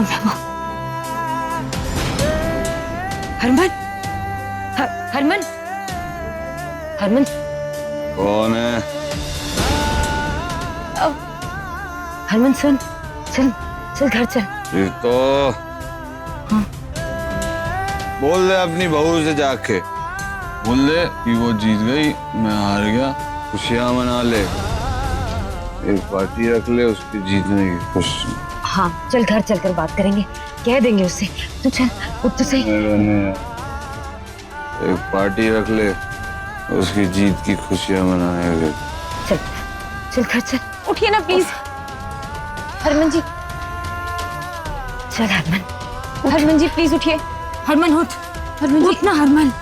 कौन है वो? हरमन, हरमन, हरमन कौन है? हरमन सुन, चल चल घर चल। तो हाँ। बोल दे अपनी बहू से जाके, बोल दे कि वो जीत गई, मैं हार गया, खुशियां मना ले, एक पार्टी रख ले उसकी जीतने की खुशी। हाँ चल घर चलकर बात करेंगे, कह देंगे उससे। तू चल, उठ तो सही। एक पार्टी रख ले उसकी जीत की खुशियां मनाने के। चल चल घर चल। उठिए ना प्लीज। हरमन जी, चल हरमन, हरमन जी प्लीज उठिए। हरमन उठ, हरमन जी उठ ना। हरमन,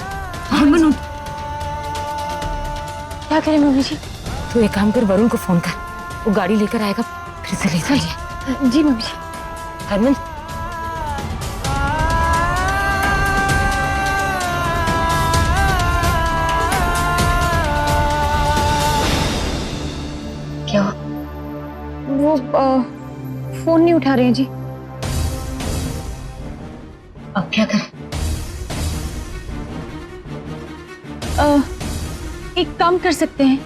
हरमन उठ। क्या करें मम्मी जी? तू एक काम कर, वरुण को फोन कर, वो गाड़ी लेकर आएगा, फिर से ले जाइए। जी मम्मी जी। हरमन क्या वो फोन नहीं उठा रहे हैं जी। अब क्या करें? एक काम कर सकते हैं।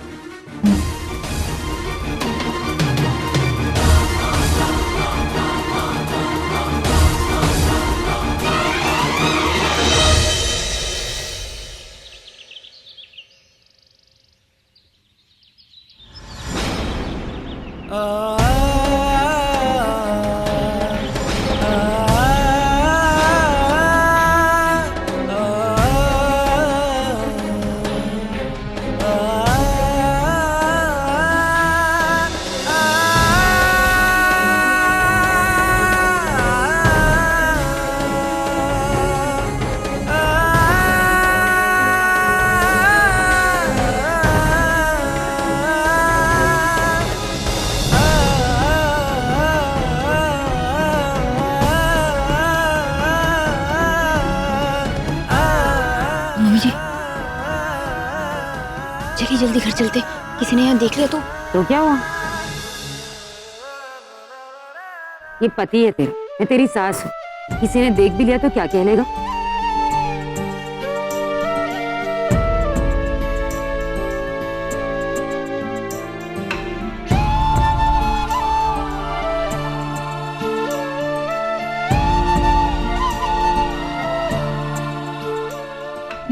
चलिए जल्दी घर चलते, किसी ने यहाँ देख लिया तो क्या हुआ? ये पति है तेरा, मैं तेरी सास हूँ, किसी ने देख भी लिया तो क्या कह लेगा?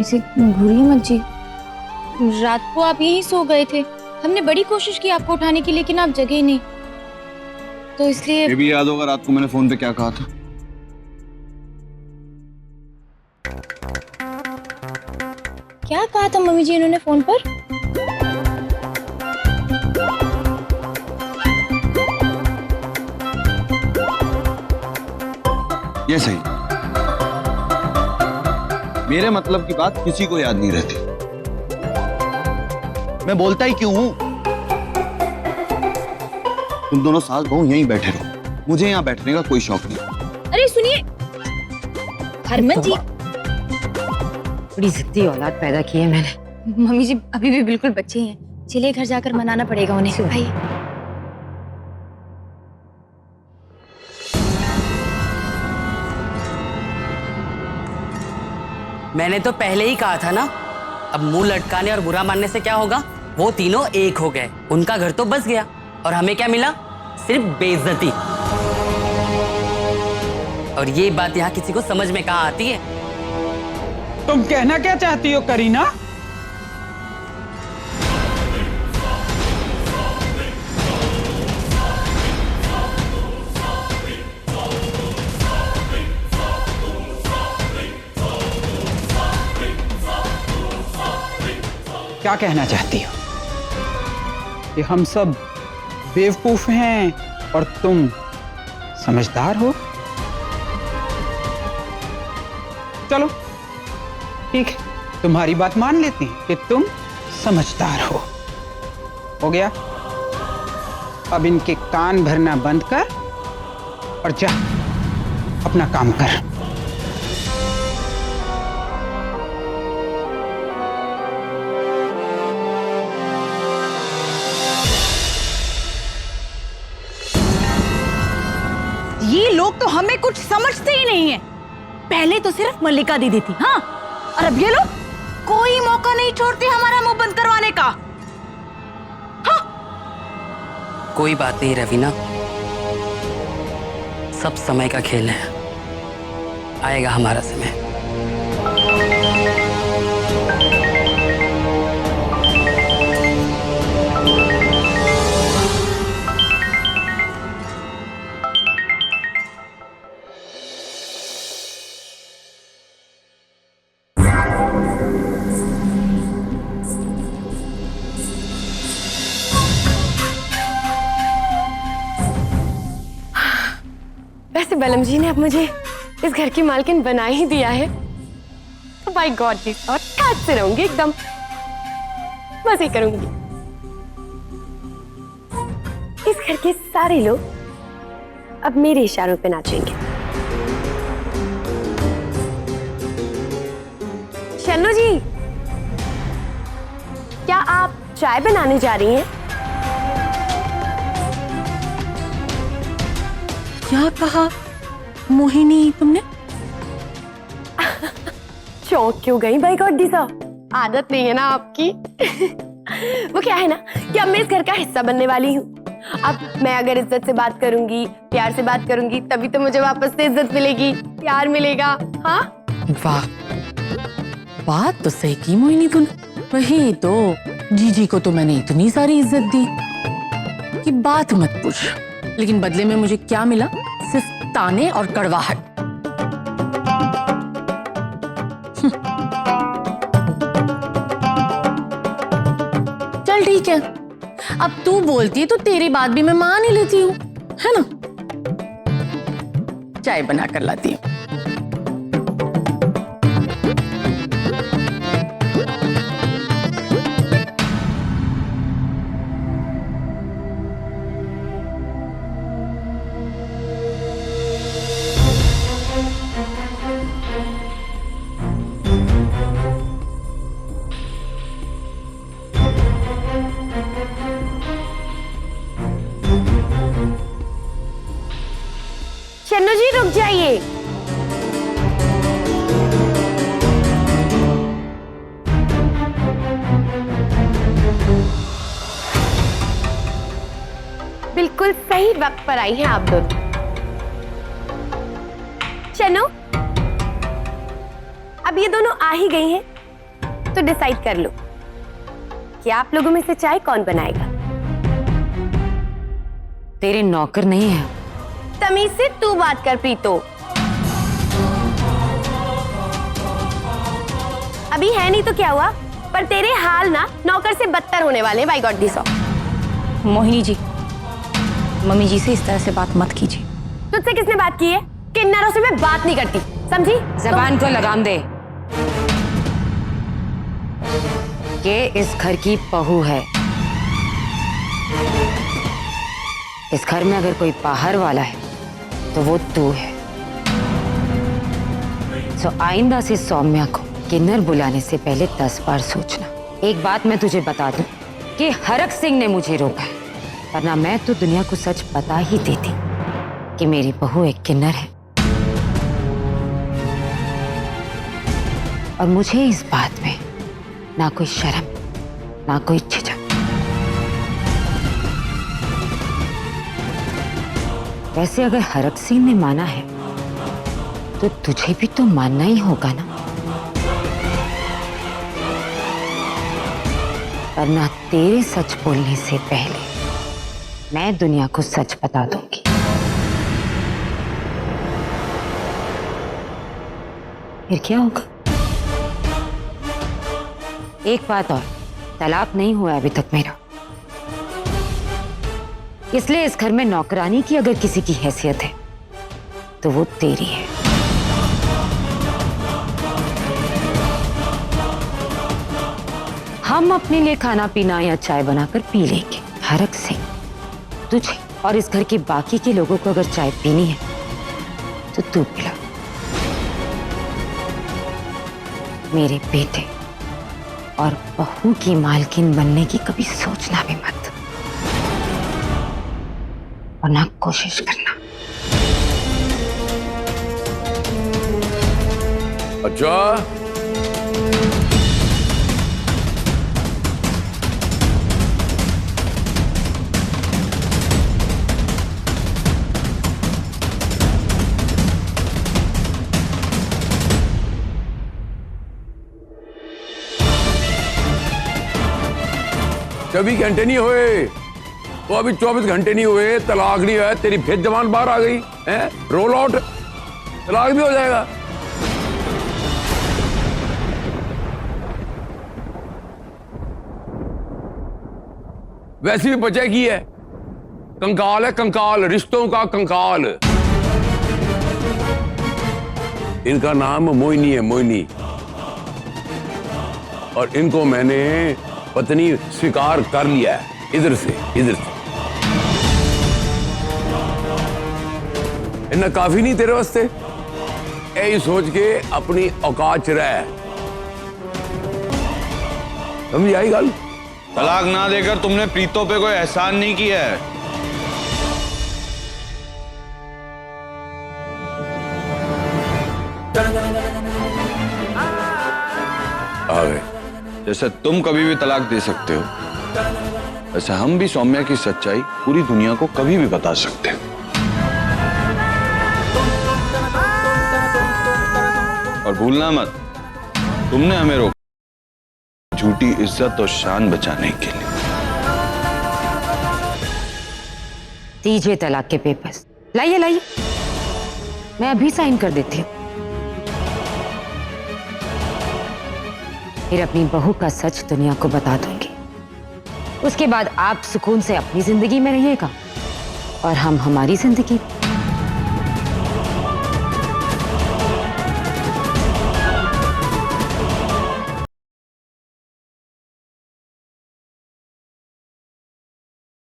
ऐसे घूरिए मत जी। रात को आप यहीं सो गए थे, हमने बड़ी कोशिश की आपको उठाने की, लेकिन आप जगे ही नहीं, तो इसलिए। ये भी याद होगा रात को मैंने फोन पे क्या कहा था? क्या कहा था मम्मी जी इन्होंने फोन पर? ये सही, मेरे मतलब की बात किसी को याद नहीं रहती। मैं बोलता ही क्यों हूं? तुम दोनों सास बहू यहीं बैठे रहो, मुझे यहाँ बैठने का कोई शौक नहीं। अरे सुनिए हरमन जी, बड़ी जिद्दी औलाद पैदा की है मैंने। मम्मी जी अभी भी बिल्कुल बच्चे ही हैं, चलिए घर जाकर मनाना पड़ेगा उन्हें। आइए। मैंने तो पहले ही कहा था ना, अब मुंह लटकाने और बुरा मानने से क्या होगा? वो तीनों एक हो गए, उनका घर तो बस गया और हमें क्या मिला? सिर्फ बेइज्जती। और ये बात यहाँ किसी को समझ में कहाँ आती है? तुम कहना क्या चाहती हो करीना? क्या कहना चाहती हो? कि हम सब बेवकूफ हैं और तुम समझदार हो? चलो ठीक है, तुम्हारी बात मान लेती हैं कि तुम समझदार हो गया। अब इनके कान भरना बंद कर और जा अपना काम कर। ये लोग तो हमें कुछ समझते ही नहीं है। पहले तो सिर्फ मल्लिका दीदी थी, हाँ, और अब ये लोग कोई मौका नहीं छोड़ते हमारा मुंह बंद करवाने का। हाँ। कोई बात नहीं रवीना, सब समय का खेल है, आएगा हमारा समय। वैसे बलम जी ने अब मुझे इस घर की मालकिन बना ही दिया है, तो बाय गॉड जी और ठाट से रहूंगी एकदम, बस ये करूंगी। इस घर के सारे लोग अब मेरे इशारों पे नाचेंगे। शन्नू जी, क्या आप चाय बनाने जा रही हैं? क्या कहा मोहिनी तुमने? चौंक क्यों गई बाई गॉड साहब? आदत नहीं है ना आपकी। वो क्या है ना कि अब मैं इस घर का हिस्सा बनने वाली हूँ। अब मैं अगर इज्जत से बात करूंगी, प्यार से बात करूंगी, तभी तो मुझे वापस से इज्जत मिलेगी, प्यार मिलेगा। हाँ वाह, बात तो सही की मोहिनी तूने। वही तो, जीजी को तो मैंने इतनी सारी इज्जत दी कि बात मत पूछ, लेकिन बदले में मुझे क्या मिला? सिर्फ ताने और कड़वाहट। चल ठीक है, अब तू बोलती है तो तेरी बात भी मैं मान ही लेती हूँ, है ना? चाय बना कर लाती हूँ। शन्नू जी रुक जाइए। बिल्कुल सही वक्त पर आई हैं आप दोनों। शन्नू, अब ये दोनों आ ही गई हैं, तो डिसाइड कर लो कि आप लोगों में से चाय कौन बनाएगा। तेरे नौकर नहीं है। तमीज से तू बात कर प्रीतो। अभी है नहीं तो क्या हुआ, पर तेरे हाल ना नौकर से बदतर होने वाले। By God this. Mohini ji, mummy ji से इस तरह से बात मत कीजिए। तुझसे किसने बात की है? किन्नरों से मैं बात नहीं करती, समझी? जबान को लगाम दे। ये इस घर की बहू है। इस घर में अगर कोई बाहर वाला है तो वो तू है। सो आइंदा से सौम्या को किन्नर बुलाने से पहले 10 बार सोचना। एक बात मैं तुझे बता दूं कि हरक सिंह ने मुझे रोका है, वरना मैं तो दुनिया को सच बता ही देती कि मेरी बहू एक किन्नर है। और मुझे इस बात में ना कोई शर्म, ना कोई झिझक। वैसे अगर हरक सिंह ने माना है तो तुझे भी तो मानना ही होगा ना, वरना तेरे सच बोलने से पहले मैं दुनिया को सच बता दूंगी। फिर क्या होगा? एक बात और, तलाक नहीं हुआ अभी तक मेरा, इसलिए इस घर में नौकरानी की अगर किसी की हैसियत है तो वो तेरी है। हम अपने लिए खाना पीना या चाय बनाकर पी लेंगे। हरक सिंह, तुझे और इस घर के बाकी के लोगों को अगर चाय पीनी है तो तू पिला। मेरे बेटे और बहू की मालकिन बनने की कभी सोचना भी मत, और ना कोशिश करना। अच्छा, चौबीस घंटे नहीं हुए, तो अभी 24 घंटे नहीं हुए, तलाक नहीं हुआ, तेरी फिर जबान बाहर आ गई है। रोल आउट, तलाक भी हो जाएगा। वैसे भी बचा की है, कंकाल है, कंकाल, रिश्तों का कंकाल। इनका नाम मोहिनी है, मोहिनी, और इनको मैंने पत्नी स्वीकार कर लिया है। इधर से इन्ना काफी नहीं तेरे वास्ते? यही सोच के अपनी औकात च रह। समझ आई गल? तलाक ना देकर तुमने प्रीतो पे कोई एहसान नहीं किया है। आ गए। जैसे तुम कभी भी तलाक दे सकते हो, वैसे हम भी सौम्या की सच्चाई पूरी दुनिया को कभी भी बता सकते हैं। और भूलना मत, तुमने हमें रोका झूठी इज्जत और शान बचाने के लिए। दीजिए तलाक के पेपर्स, लाइए लाइए, मैं अभी साइन कर देती हूँ। फिर अपनी बहू का सच दुनिया को बता दूंगी। उसके बाद आप सुकून से अपनी जिंदगी में रहिएगा और हम हमारी जिंदगी।